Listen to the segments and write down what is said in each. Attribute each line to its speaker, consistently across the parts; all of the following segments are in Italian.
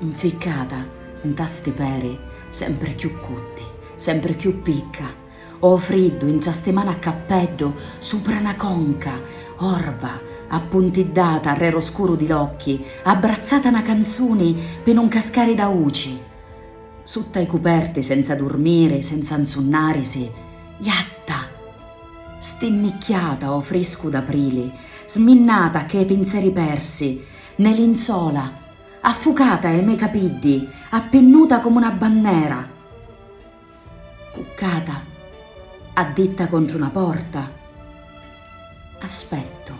Speaker 1: Inficcata in tasti peri, sempre più cutti, sempre più picca. O friddo in ciaste mani a cappello, sopra una conca, orva, appuntidata al rero scuro di l'occhi, abbrazzata una canzoni per non cascare da uci. Sutta i coperti senza dormire, senza insonnarisi, iatta, stinnicchiata o fresco d'aprile, sminnata che i pensieri persi, nell'insola, affocata ai miei capiddi, appennuta come una bannera, cuccata, addetta contro una porta. Aspetto,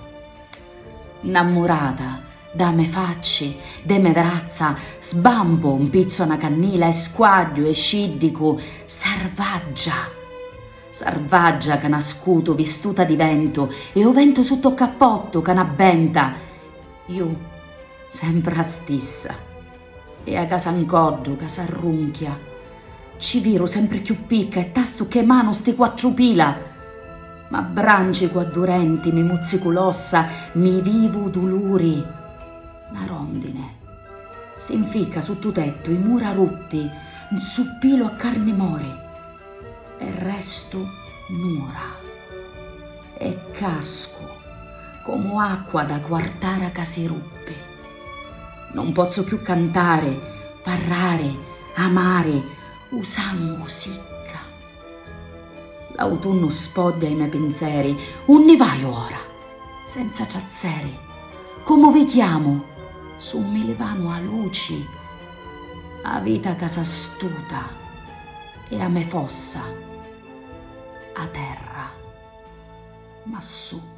Speaker 1: innamorata da me facce, de me vrazza, sbambo un pizzo una cannila e squaglio e sciddico, sarvaggia che nascuto vistuta di vento e o vento sotto cappotto che n'abbenta. Io sempre a stissa e a casa ancodo che s'arrunchia. Ci viro sempre più picca e tasto che mano sti quattro pila. Ma branci qua durenti, mi muzziculossa, mi vivo dolori. Una rondine si inficca sotto tetto, i mura rutti, un suppilo a carne more. E resto nura. E casco come acqua da quartara che si ruppe. Non posso più cantare, parlare, amare, usando sicca. L'autunno spoglia i miei pensieri, unni vai ora, senza ciazzeri, come vi chiamo, su mi levano a luci, a vita che s'astuta e a me fossa, a terra, ma su.